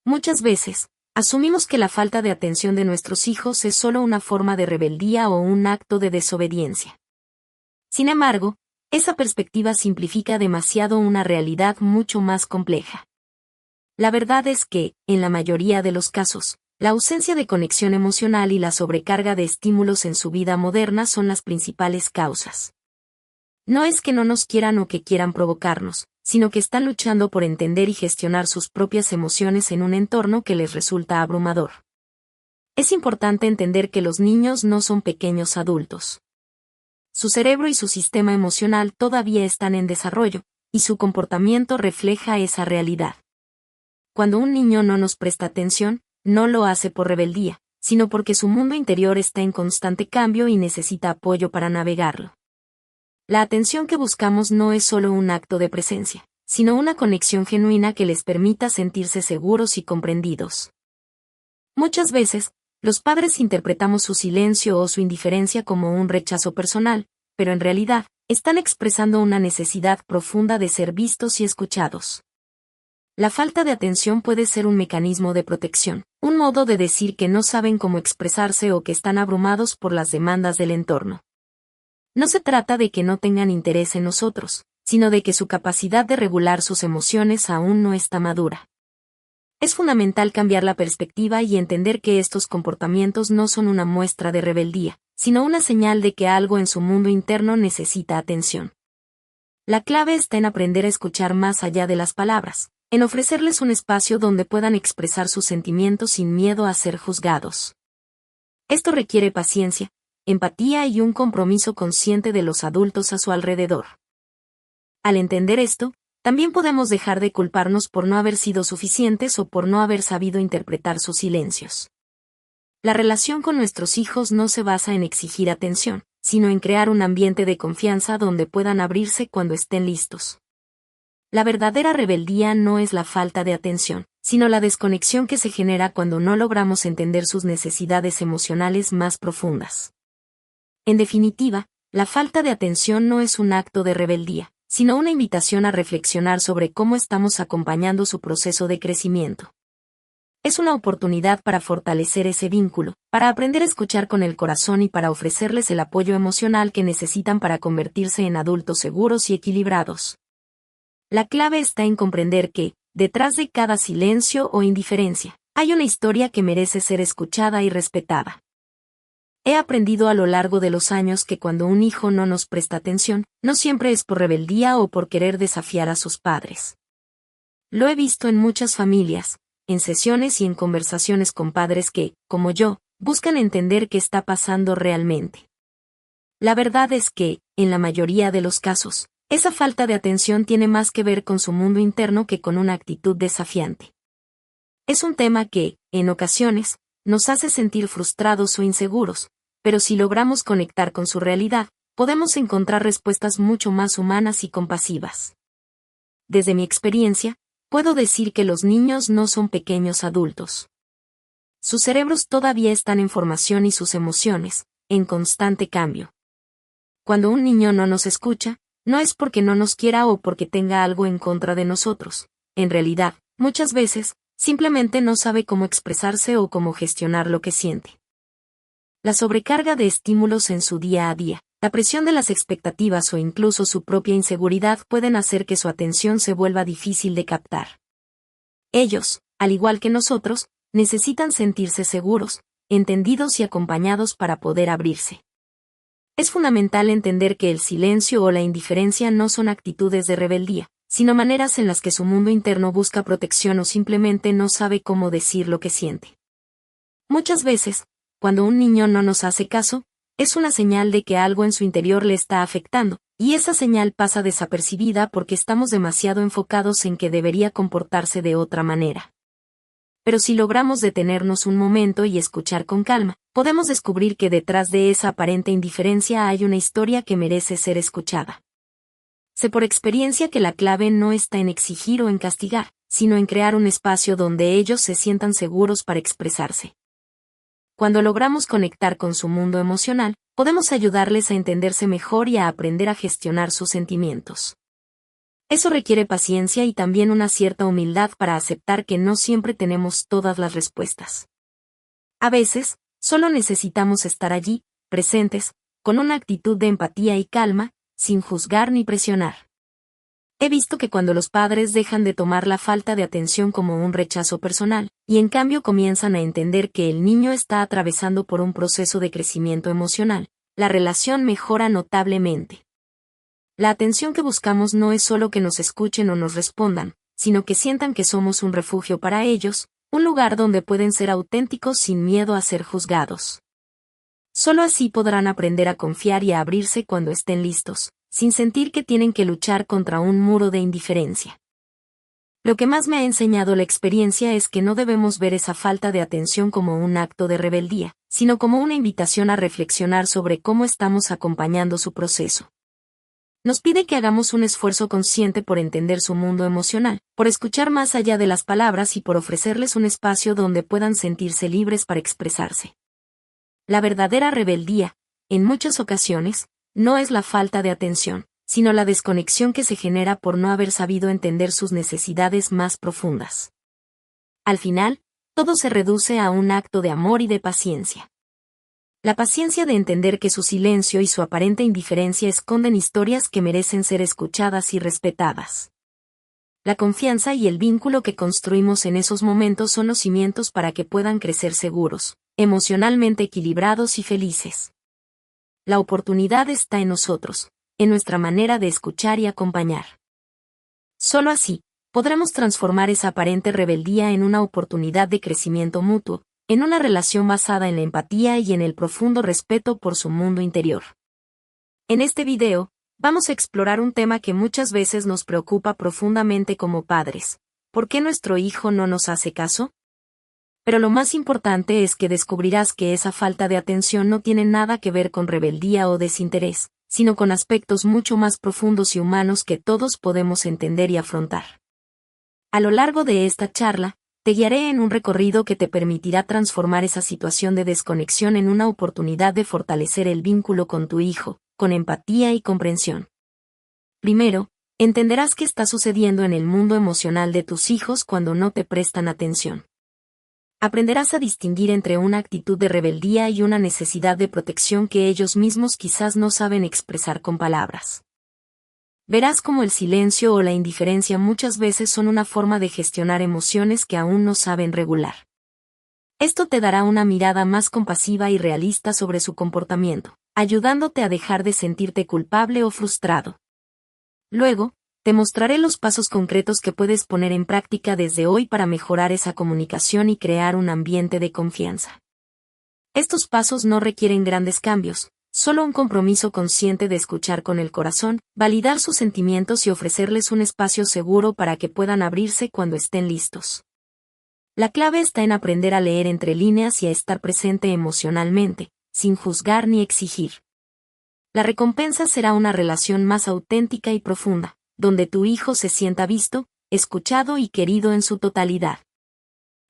Muchas veces, asumimos que la falta de atención de nuestros hijos es solo una forma de rebeldía o un acto de desobediencia. Sin embargo, esa perspectiva simplifica demasiado una realidad mucho más compleja. La verdad es que, en la mayoría de los casos, la ausencia de conexión emocional y la sobrecarga de estímulos en su vida moderna son las principales causas. No es que no nos quieran o que quieran provocarnos, sino que están luchando por entender y gestionar sus propias emociones en un entorno que les resulta abrumador. Es importante entender que los niños no son pequeños adultos. Su cerebro y su sistema emocional todavía están en desarrollo, y su comportamiento refleja esa realidad. Cuando un niño no nos presta atención, no lo hace por rebeldía, sino porque su mundo interior está en constante cambio y necesita apoyo para navegarlo. La atención que buscamos no es solo un acto de presencia, sino una conexión genuina que les permita sentirse seguros y comprendidos. Muchas veces, los padres interpretamos su silencio o su indiferencia como un rechazo personal, pero en realidad, están expresando una necesidad profunda de ser vistos y escuchados. La falta de atención puede ser un mecanismo de protección, un modo de decir que no saben cómo expresarse o que están abrumados por las demandas del entorno. No se trata de que no tengan interés en nosotros, sino de que su capacidad de regular sus emociones aún no está madura. Es fundamental cambiar la perspectiva y entender que estos comportamientos no son una muestra de rebeldía, sino una señal de que algo en su mundo interno necesita atención. La clave está en aprender a escuchar más allá de las palabras, en ofrecerles un espacio donde puedan expresar sus sentimientos sin miedo a ser juzgados. Esto requiere paciencia, empatía y un compromiso consciente de los adultos a su alrededor. Al entender esto, también podemos dejar de culparnos por no haber sido suficientes o por no haber sabido interpretar sus silencios. La relación con nuestros hijos no se basa en exigir atención, sino en crear un ambiente de confianza donde puedan abrirse cuando estén listos. La verdadera rebeldía no es la falta de atención, sino la desconexión que se genera cuando no logramos entender sus necesidades emocionales más profundas. En definitiva, la falta de atención no es un acto de rebeldía, sino una invitación a reflexionar sobre cómo estamos acompañando su proceso de crecimiento. Es una oportunidad para fortalecer ese vínculo, para aprender a escuchar con el corazón y para ofrecerles el apoyo emocional que necesitan para convertirse en adultos seguros y equilibrados. La clave está en comprender que, detrás de cada silencio o indiferencia, hay una historia que merece ser escuchada y respetada. He aprendido a lo largo de los años que cuando un hijo no nos presta atención, no siempre es por rebeldía o por querer desafiar a sus padres. Lo he visto en muchas familias, en sesiones y en conversaciones con padres que, como yo, buscan entender qué está pasando realmente. La verdad es que, en la mayoría de los casos, esa falta de atención tiene más que ver con su mundo interno que con una actitud desafiante. Es un tema que, en ocasiones, nos hace sentir frustrados o inseguros, pero si logramos conectar con su realidad, podemos encontrar respuestas mucho más humanas y compasivas. Desde mi experiencia, puedo decir que los niños no son pequeños adultos. Sus cerebros todavía están en formación y sus emociones, en constante cambio. Cuando un niño no nos escucha, no es porque no nos quiera o porque tenga algo en contra de nosotros. En realidad, muchas veces, simplemente no sabe cómo expresarse o cómo gestionar lo que siente. La sobrecarga de estímulos en su día a día, la presión de las expectativas o incluso su propia inseguridad pueden hacer que su atención se vuelva difícil de captar. Ellos, al igual que nosotros, necesitan sentirse seguros, entendidos y acompañados para poder abrirse. Es fundamental entender que el silencio o la indiferencia no son actitudes de rebeldía, sino maneras en las que su mundo interno busca protección o simplemente no sabe cómo decir lo que siente. Muchas veces, cuando un niño no nos hace caso, es una señal de que algo en su interior le está afectando, y esa señal pasa desapercibida porque estamos demasiado enfocados en que debería comportarse de otra manera. Pero si logramos detenernos un momento y escuchar con calma, podemos descubrir que detrás de esa aparente indiferencia hay una historia que merece ser escuchada. Sé por experiencia que la clave no está en exigir o en castigar, sino en crear un espacio donde ellos se sientan seguros para expresarse. Cuando logramos conectar con su mundo emocional, podemos ayudarles a entenderse mejor y a aprender a gestionar sus sentimientos. Eso requiere paciencia y también una cierta humildad para aceptar que no siempre tenemos todas las respuestas. A veces, solo necesitamos estar allí, presentes, con una actitud de empatía y calma, sin juzgar ni presionar. He visto que cuando los padres dejan de tomar la falta de atención como un rechazo personal, y en cambio comienzan a entender que el niño está atravesando por un proceso de crecimiento emocional, la relación mejora notablemente. La atención que buscamos no es solo que nos escuchen o nos respondan, sino que sientan que somos un refugio para ellos, un lugar donde pueden ser auténticos sin miedo a ser juzgados. Solo así podrán aprender a confiar y a abrirse cuando estén listos, sin sentir que tienen que luchar contra un muro de indiferencia. Lo que más me ha enseñado la experiencia es que no debemos ver esa falta de atención como un acto de rebeldía, sino como una invitación a reflexionar sobre cómo estamos acompañando su proceso. Nos pide que hagamos un esfuerzo consciente por entender su mundo emocional, por escuchar más allá de las palabras y por ofrecerles un espacio donde puedan sentirse libres para expresarse. La verdadera rebeldía, en muchas ocasiones, no es la falta de atención, sino la desconexión que se genera por no haber sabido entender sus necesidades más profundas. Al final, todo se reduce a un acto de amor y de paciencia. La paciencia de entender que su silencio y su aparente indiferencia esconden historias que merecen ser escuchadas y respetadas. La confianza y el vínculo que construimos en esos momentos son los cimientos para que puedan crecer seguros, emocionalmente equilibrados y felices. La oportunidad está en nosotros, en nuestra manera de escuchar y acompañar. Solo así, podremos transformar esa aparente rebeldía en una oportunidad de crecimiento mutuo, en una relación basada en la empatía y en el profundo respeto por su mundo interior. En este video, vamos a explorar un tema que muchas veces nos preocupa profundamente como padres. ¿Por qué nuestro hijo no nos hace caso? Pero lo más importante es que descubrirás que esa falta de atención no tiene nada que ver con rebeldía o desinterés, sino con aspectos mucho más profundos y humanos que todos podemos entender y afrontar. A lo largo de esta charla, te guiaré en un recorrido que te permitirá transformar esa situación de desconexión en una oportunidad de fortalecer el vínculo con tu hijo, con empatía y comprensión. Primero, entenderás qué está sucediendo en el mundo emocional de tus hijos cuando no te prestan atención. Aprenderás a distinguir entre una actitud de rebeldía y una necesidad de protección que ellos mismos quizás no saben expresar con palabras. Verás cómo el silencio o la indiferencia muchas veces son una forma de gestionar emociones que aún no saben regular. Esto te dará una mirada más compasiva y realista sobre su comportamiento, ayudándote a dejar de sentirte culpable o frustrado. Luego, te mostraré los pasos concretos que puedes poner en práctica desde hoy para mejorar esa comunicación y crear un ambiente de confianza. Estos pasos no requieren grandes cambios, solo un compromiso consciente de escuchar con el corazón, validar sus sentimientos y ofrecerles un espacio seguro para que puedan abrirse cuando estén listos. La clave está en aprender a leer entre líneas y a estar presente emocionalmente, sin juzgar ni exigir. La recompensa será una relación más auténtica y profunda, donde tu hijo se sienta visto, escuchado y querido en su totalidad.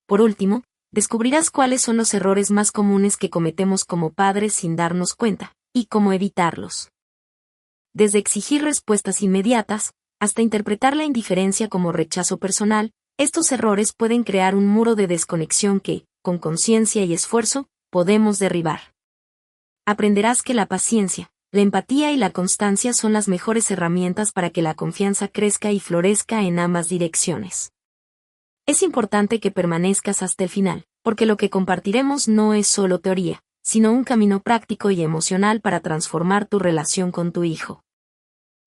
Por último, descubrirás cuáles son los errores más comunes que cometemos como padres sin darnos cuenta, y cómo evitarlos. Desde exigir respuestas inmediatas, hasta interpretar la indiferencia como rechazo personal, estos errores pueden crear un muro de desconexión que, con conciencia y esfuerzo, podemos derribar. Aprenderás que la paciencia, la empatía y la constancia son las mejores herramientas para que la confianza crezca y florezca en ambas direcciones. Es importante que permanezcas hasta el final, porque lo que compartiremos no es solo teoría, sino un camino práctico y emocional para transformar tu relación con tu hijo.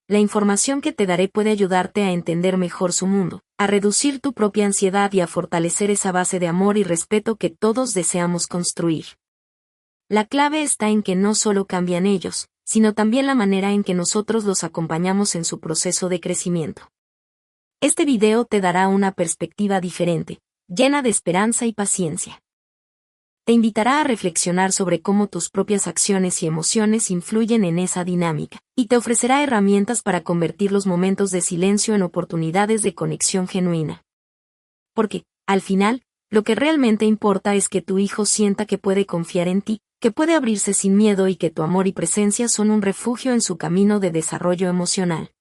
La información que te daré puede ayudarte a entender mejor su mundo, a reducir tu propia ansiedad y a fortalecer esa base de amor y respeto que todos deseamos construir. La clave está en que no solo cambian ellos, sino también la manera en que nosotros los acompañamos en su proceso de crecimiento. Este video te dará una perspectiva diferente, llena de esperanza y paciencia. Te invitará a reflexionar sobre cómo tus propias acciones y emociones influyen en esa dinámica, y te ofrecerá herramientas para convertir los momentos de silencio en oportunidades de conexión genuina. Porque, al final, lo que realmente importa es que tu hijo sienta que puede confiar en ti, que puede abrirse sin miedo y que tu amor y presencia son un refugio en su camino de desarrollo emocional.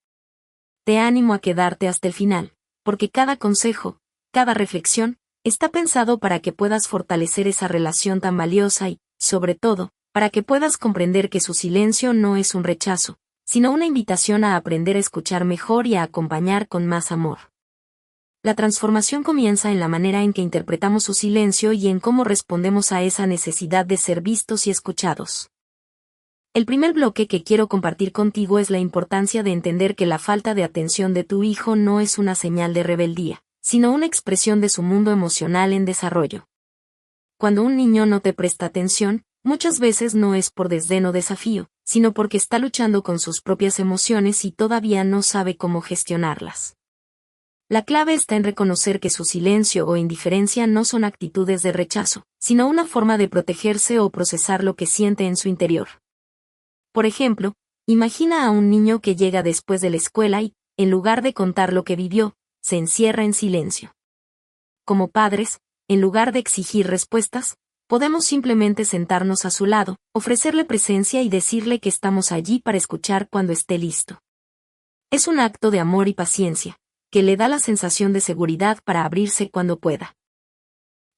te animo a quedarte hasta el final, porque cada consejo, cada reflexión, está pensado para que puedas fortalecer esa relación tan valiosa y, sobre todo, para que puedas comprender que su silencio no es un rechazo, sino una invitación a aprender a escuchar mejor y a acompañar con más amor. La transformación comienza en la manera en que interpretamos su silencio y en cómo respondemos a esa necesidad de ser vistos y escuchados. El primer bloque que quiero compartir contigo es la importancia de entender que la falta de atención de tu hijo no es una señal de rebeldía, sino una expresión de su mundo emocional en desarrollo. Cuando un niño no te presta atención, muchas veces no es por desdén o desafío, sino porque está luchando con sus propias emociones y todavía no sabe cómo gestionarlas. La clave está en reconocer que su silencio o indiferencia no son actitudes de rechazo, sino una forma de protegerse o procesar lo que siente en su interior. Por ejemplo, imagina a un niño que llega después de la escuela y, en lugar de contar lo que vivió, se encierra en silencio. Como padres, en lugar de exigir respuestas, podemos simplemente sentarnos a su lado, ofrecerle presencia y decirle que estamos allí para escuchar cuando esté listo. Es un acto de amor y paciencia, que le da la sensación de seguridad para abrirse cuando pueda.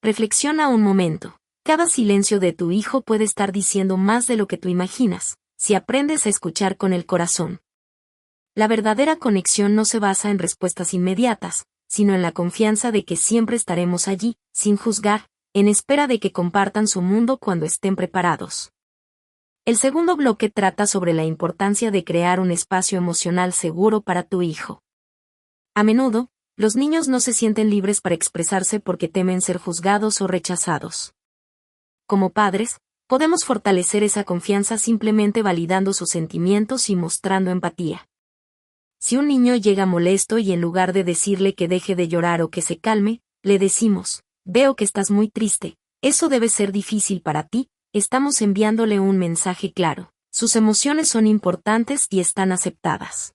Reflexiona un momento. Cada silencio de tu hijo puede estar diciendo más de lo que tú imaginas, si aprendes a escuchar con el corazón. La verdadera conexión no se basa en respuestas inmediatas, sino en la confianza de que siempre estaremos allí, sin juzgar, en espera de que compartan su mundo cuando estén preparados. El segundo bloque trata sobre la importancia de crear un espacio emocional seguro para tu hijo. A menudo, los niños no se sienten libres para expresarse porque temen ser juzgados o rechazados. Como padres, podemos fortalecer esa confianza simplemente validando sus sentimientos y mostrando empatía. Si un niño llega molesto y en lugar de decirle que deje de llorar o que se calme, le decimos, veo que estás muy triste, eso debe ser difícil para ti, estamos enviándole un mensaje claro, sus emociones son importantes y están aceptadas.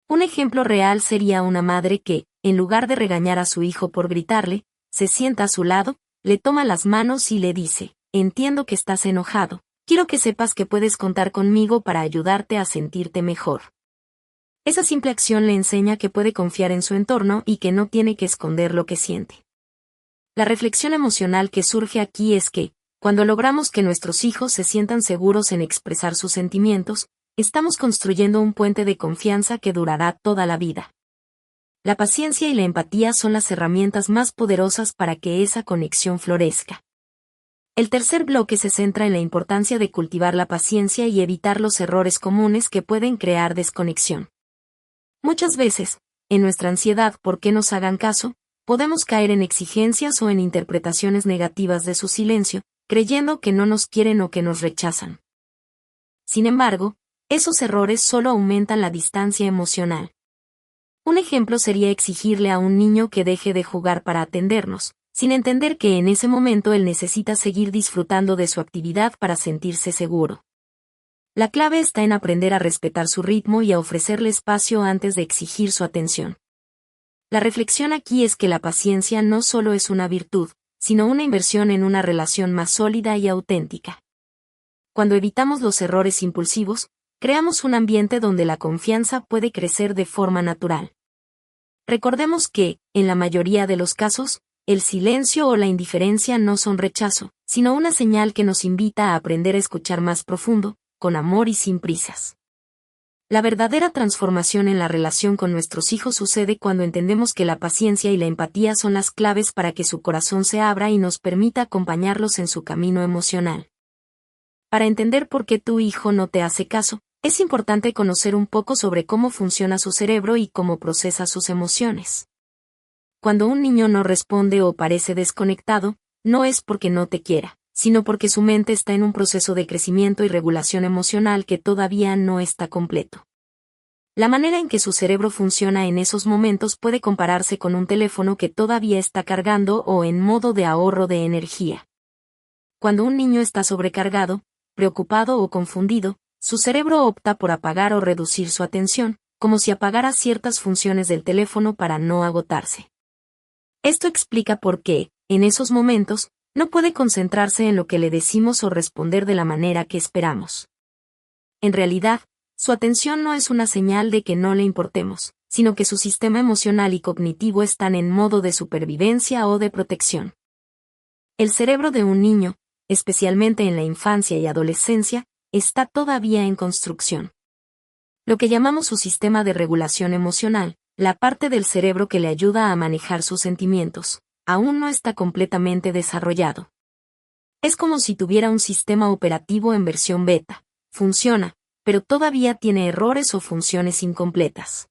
Un ejemplo real sería una madre que, en lugar de regañar a su hijo por gritarle, se sienta a su lado, le toma las manos y le dice, entiendo que estás enojado, quiero que sepas que puedes contar conmigo para ayudarte a sentirte mejor. Esa simple acción le enseña que puede confiar en su entorno y que no tiene que esconder lo que siente. La reflexión emocional que surge aquí es que, cuando logramos que nuestros hijos se sientan seguros en expresar sus sentimientos, estamos construyendo un puente de confianza que durará toda la vida. La paciencia y la empatía son las herramientas más poderosas para que esa conexión florezca. El tercer bloque se centra en la importancia de cultivar la paciencia y evitar los errores comunes que pueden crear desconexión. Muchas veces, en nuestra ansiedad por que nos hagan caso, podemos caer en exigencias o en interpretaciones negativas de su silencio, creyendo que no nos quieren o que nos rechazan. Sin embargo, esos errores solo aumentan la distancia emocional. Un ejemplo sería exigirle a un niño que deje de jugar para atendernos, sin entender que en ese momento él necesita seguir disfrutando de su actividad para sentirse seguro. La clave está en aprender a respetar su ritmo y a ofrecerle espacio antes de exigir su atención. La reflexión aquí es que la paciencia no solo es una virtud, sino una inversión en una relación más sólida y auténtica. Cuando evitamos los errores impulsivos, creamos un ambiente donde la confianza puede crecer de forma natural. Recordemos que, en la mayoría de los casos, el silencio o la indiferencia no son rechazo, sino una señal que nos invita a aprender a escuchar más profundo, con amor y sin prisas. La verdadera transformación en la relación con nuestros hijos sucede cuando entendemos que la paciencia y la empatía son las claves para que su corazón se abra y nos permita acompañarlos en su camino emocional. Para entender por qué tu hijo no te hace caso, es importante conocer un poco sobre cómo funciona su cerebro y cómo procesa sus emociones. Cuando un niño no responde o parece desconectado, no es porque no te quiera, sino porque su mente está en un proceso de crecimiento y regulación emocional que todavía no está completo. La manera en que su cerebro funciona en esos momentos puede compararse con un teléfono que todavía está cargando o en modo de ahorro de energía. Cuando un niño está sobrecargado, preocupado o confundido, su cerebro opta por apagar o reducir su atención, como si apagara ciertas funciones del teléfono para no agotarse. Esto explica por qué, en esos momentos, no puede concentrarse en lo que le decimos o responder de la manera que esperamos. En realidad, Su atención no es una señal de que no le importemos, sino que su sistema emocional y cognitivo están en modo de supervivencia o de protección. El cerebro de un niño, especialmente en la infancia y adolescencia, está todavía en construcción. Lo que llamamos su sistema de regulación emocional, la parte del cerebro que le ayuda a manejar sus sentimientos, aún no está completamente desarrollado. Es como si tuviera un sistema operativo en versión beta. Funciona, pero todavía tiene errores o funciones incompletas.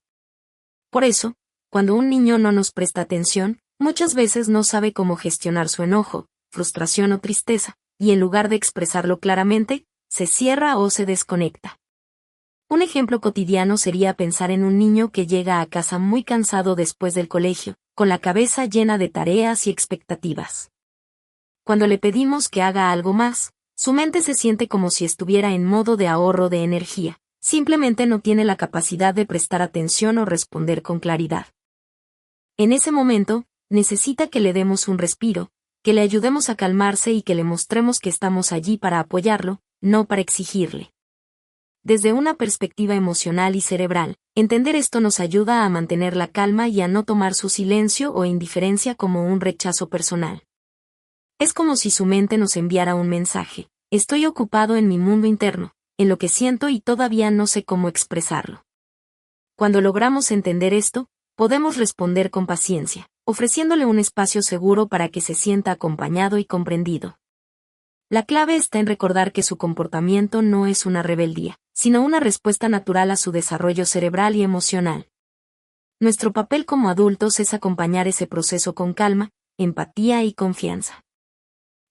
Por eso, cuando un niño no nos presta atención, muchas veces no sabe cómo gestionar su enojo, frustración o tristeza, y en lugar de expresarlo claramente, se cierra o se desconecta. Un ejemplo cotidiano sería pensar en un niño que llega a casa muy cansado después del colegio, con la cabeza llena de tareas y expectativas. Cuando le pedimos que haga algo más, su mente se siente como si estuviera en modo de ahorro de energía, simplemente no tiene la capacidad de prestar atención o responder con claridad. En ese momento, necesita que le demos un respiro, que le ayudemos a calmarse y que le mostremos que estamos allí para apoyarlo, no para exigirle. Desde una perspectiva emocional y cerebral, entender esto nos ayuda a mantener la calma y a no tomar su silencio o indiferencia como un rechazo personal. Es como si su mente nos enviara un mensaje: estoy ocupado en mi mundo interno, en lo que siento y todavía no sé cómo expresarlo. Cuando logramos entender esto, podemos responder con paciencia, ofreciéndole un espacio seguro para que se sienta acompañado y comprendido. La clave está en recordar que su comportamiento no es una rebeldía, sino una respuesta natural a su desarrollo cerebral y emocional. Nuestro papel como adultos es acompañar ese proceso con calma, empatía y confianza.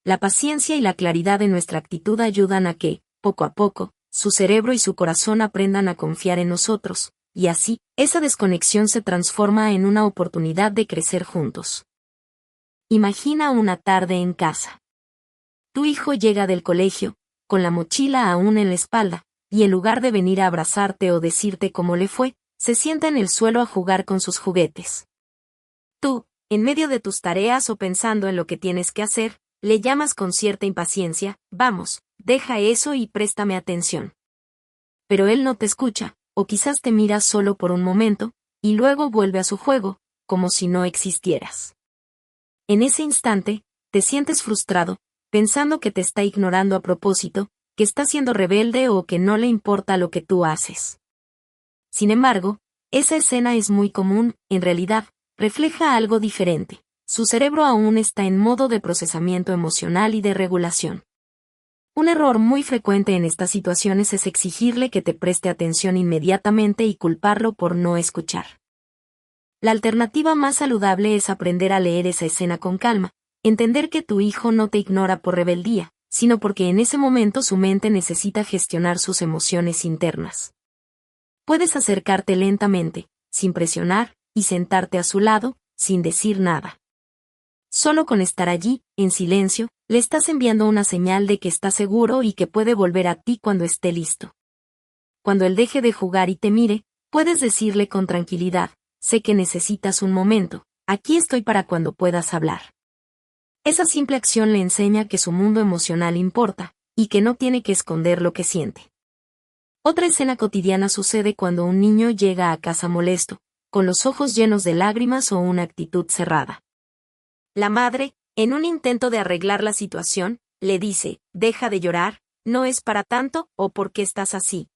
La paciencia y la claridad de nuestra actitud ayudan a que, poco a poco, su cerebro y su corazón aprendan a confiar en nosotros, y así, esa desconexión se transforma en una oportunidad de crecer juntos. Imagina una tarde en casa. Tu hijo llega del colegio, con la mochila aún en la espalda, y en lugar de venir a abrazarte o decirte cómo le fue, se sienta en el suelo a jugar con sus juguetes. Tú, en medio de tus tareas o pensando en lo que tienes que hacer, le llamas con cierta impaciencia: vamos, deja eso y préstame atención. Pero él no te escucha, o quizás te mira solo por un momento, y luego vuelve a su juego, como si no existieras. En ese instante, te sientes frustrado, pensando que te está ignorando a propósito, que está siendo rebelde o que no le importa lo que tú haces. Sin embargo, esa escena es muy común, en realidad, refleja algo diferente. Su cerebro aún está en modo de procesamiento emocional y de regulación. Un error muy frecuente en estas situaciones es exigirle que te preste atención inmediatamente y culparlo por no escuchar. La alternativa más saludable es aprender a leer esa escena con calma, entender que tu hijo no te ignora por rebeldía, sino porque en ese momento su mente necesita gestionar sus emociones internas. Puedes acercarte lentamente, sin presionar, y sentarte a su lado, sin decir nada. Solo con estar allí, en silencio, le estás enviando una señal de que está seguro y que puede volver a ti cuando esté listo. Cuando él deje de jugar y te mire, puedes decirle con tranquilidad: sé que necesitas un momento, aquí estoy para cuando puedas hablar. Esa simple acción le enseña que su mundo emocional importa, y que no tiene que esconder lo que siente. Otra escena cotidiana sucede cuando un niño llega a casa molesto, con los ojos llenos de lágrimas o una actitud cerrada. La madre, en un intento de arreglar la situación, le dice: deja de llorar, no es para tanto, o ¿por qué estás así?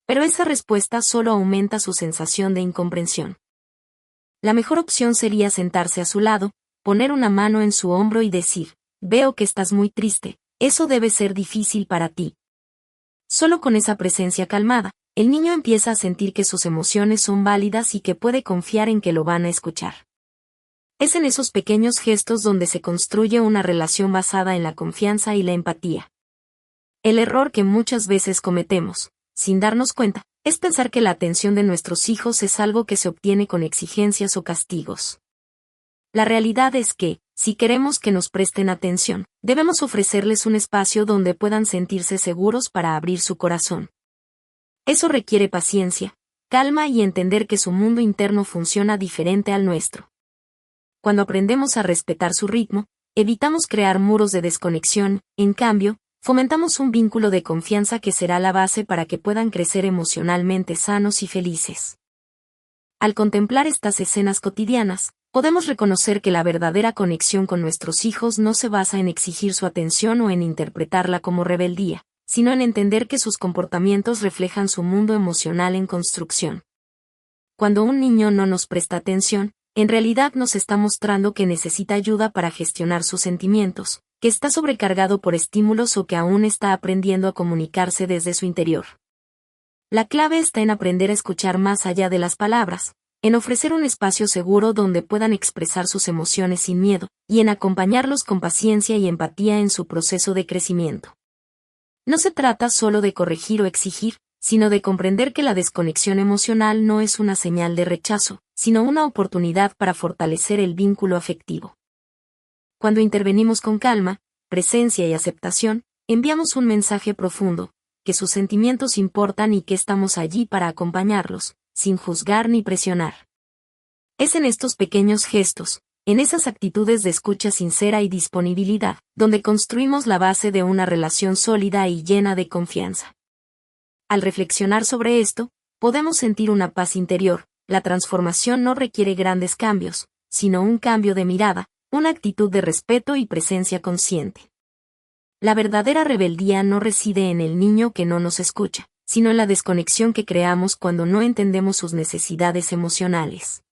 Pero esa respuesta solo aumenta su sensación de incomprensión. La mejor opción sería sentarse a su lado, poner una mano en su hombro y decir: veo que estás muy triste, eso debe ser difícil para ti. Solo con esa presencia calmada, el niño empieza a sentir que sus emociones son válidas y que puede confiar en que lo van a escuchar. Es en esos pequeños gestos donde se construye una relación basada en la confianza y la empatía. El error que muchas veces cometemos, sin darnos cuenta, es pensar que la atención de nuestros hijos es algo que se obtiene con exigencias o castigos. La realidad es que, si queremos que nos presten atención, debemos ofrecerles un espacio donde puedan sentirse seguros para abrir su corazón. Eso requiere paciencia, calma y entender que su mundo interno funciona diferente al nuestro. Cuando aprendemos a respetar su ritmo, evitamos crear muros de desconexión. En cambio, fomentamos un vínculo de confianza que será la base para que puedan crecer emocionalmente sanos y felices. Al contemplar estas escenas cotidianas, podemos reconocer que la verdadera conexión con nuestros hijos no se basa en exigir su atención o en interpretarla como rebeldía, sino en entender que sus comportamientos reflejan su mundo emocional en construcción. Cuando un niño no nos presta atención, en realidad nos está mostrando que necesita ayuda para gestionar sus sentimientos, que está sobrecargado por estímulos o que aún está aprendiendo a comunicarse desde su interior. La clave está en aprender a escuchar más allá de las palabras, en ofrecer un espacio seguro donde puedan expresar sus emociones sin miedo, y en acompañarlos con paciencia y empatía en su proceso de crecimiento. No se trata solo de corregir o exigir, sino de comprender que la desconexión emocional no es una señal de rechazo, sino una oportunidad para fortalecer el vínculo afectivo. Cuando intervenimos con calma, presencia y aceptación, enviamos un mensaje profundo, que sus sentimientos importan y que estamos allí para acompañarlos, sin juzgar ni presionar. Es en estos pequeños gestos, en esas actitudes de escucha sincera y disponibilidad, donde construimos la base de una relación sólida y llena de confianza. Al reflexionar sobre esto, podemos sentir una paz interior. La transformación no requiere grandes cambios, sino un cambio de mirada, una actitud de respeto y presencia consciente. La verdadera rebeldía no reside en el niño que no nos escucha, sino en la desconexión que creamos cuando no entendemos sus necesidades emocionales.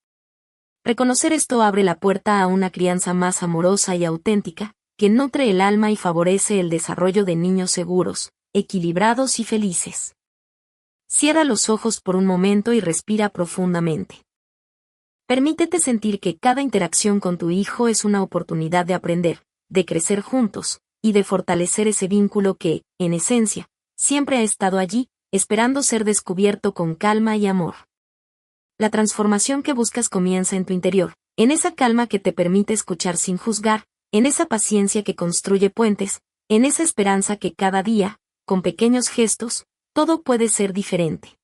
Reconocer esto abre la puerta a una crianza más amorosa y auténtica, que nutre el alma y favorece el desarrollo de niños seguros, equilibrados y felices. Cierra los ojos por un momento y respira profundamente. Permítete sentir que cada interacción con tu hijo es una oportunidad de aprender, de crecer juntos, y de fortalecer ese vínculo que, en esencia, siempre ha estado allí, esperando ser descubierto con calma y amor. La transformación que buscas comienza en tu interior, en esa calma que te permite escuchar sin juzgar, en esa paciencia que construye puentes, en esa esperanza que cada día, con pequeños gestos, todo puede ser diferente.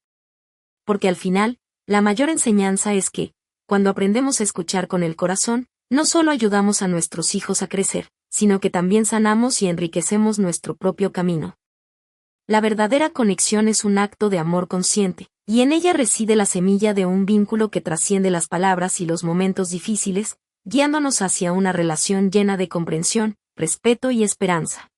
Porque al final, la mayor enseñanza es que, cuando aprendemos a escuchar con el corazón, no solo ayudamos a nuestros hijos a crecer, sino que también sanamos y enriquecemos nuestro propio camino. La verdadera conexión es un acto de amor consciente, y en ella reside la semilla de un vínculo que trasciende las palabras y los momentos difíciles, guiándonos hacia una relación llena de comprensión, respeto y esperanza.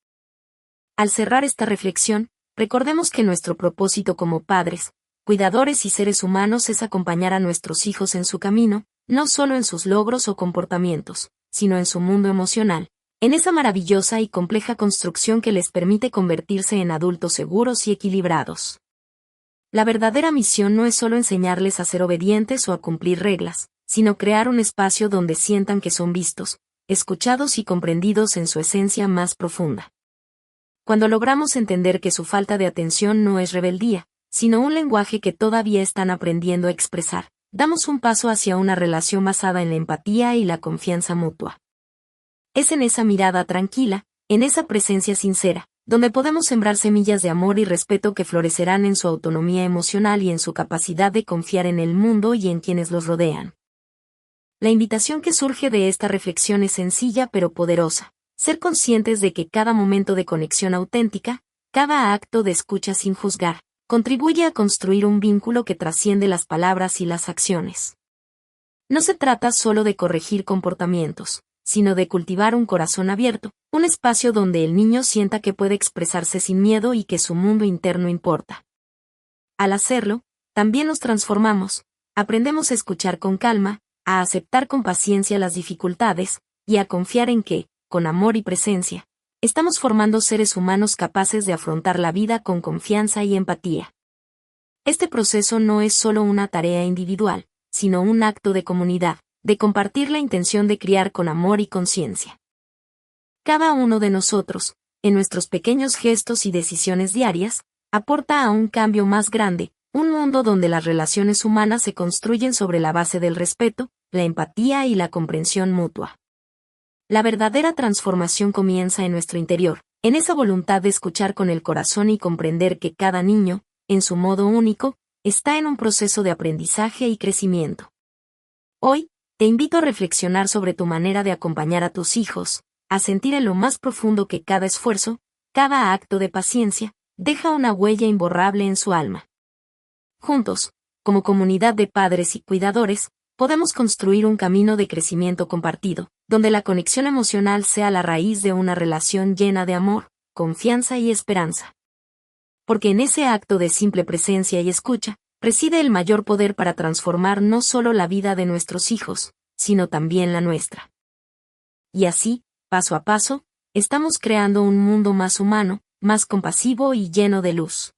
Al cerrar esta reflexión, recordemos que nuestro propósito como padres, cuidadores y seres humanos es acompañar a nuestros hijos en su camino, no solo en sus logros o comportamientos, sino en su mundo emocional, en esa maravillosa y compleja construcción que les permite convertirse en adultos seguros y equilibrados. La verdadera misión no es solo enseñarles a ser obedientes o a cumplir reglas, sino crear un espacio donde sientan que son vistos, escuchados y comprendidos en su esencia más profunda. Cuando logramos entender que su falta de atención no es rebeldía, sino un lenguaje que todavía están aprendiendo a expresar, damos un paso hacia una relación basada en la empatía y la confianza mutua. Es en esa mirada tranquila, en esa presencia sincera, donde podemos sembrar semillas de amor y respeto que florecerán en su autonomía emocional y en su capacidad de confiar en el mundo y en quienes los rodean. La invitación que surge de esta reflexión es sencilla pero poderosa: ser conscientes de que cada momento de conexión auténtica, cada acto de escucha sin juzgar, contribuye a construir un vínculo que trasciende las palabras y las acciones. No se trata solo de corregir comportamientos, sino de cultivar un corazón abierto, un espacio donde el niño sienta que puede expresarse sin miedo y que su mundo interno importa. Al hacerlo, también nos transformamos, aprendemos a escuchar con calma, a aceptar con paciencia las dificultades, y a confiar en que, con amor y presencia, estamos formando seres humanos capaces de afrontar la vida con confianza y empatía. Este proceso no es solo una tarea individual, sino un acto de comunidad, de compartir la intención de criar con amor y conciencia. Cada uno de nosotros, en nuestros pequeños gestos y decisiones diarias, aporta a un cambio más grande, un mundo donde las relaciones humanas se construyen sobre la base del respeto, la empatía y la comprensión mutua. La verdadera transformación comienza en nuestro interior, en esa voluntad de escuchar con el corazón y comprender que cada niño, en su modo único, está en un proceso de aprendizaje y crecimiento. Hoy, te invito a reflexionar sobre tu manera de acompañar a tus hijos, a sentir en lo más profundo que cada esfuerzo, Cada acto de paciencia deja una huella imborrable en su alma. Juntos, como comunidad de padres y cuidadores, podemos construir un camino de crecimiento compartido, donde la conexión emocional sea la raíz de una relación llena de amor, confianza y esperanza. Porque en ese acto de simple presencia y escucha, reside el mayor poder para transformar no solo la vida de nuestros hijos, sino también la nuestra. Y así, paso a paso, estamos creando un mundo más humano, más compasivo y lleno de luz.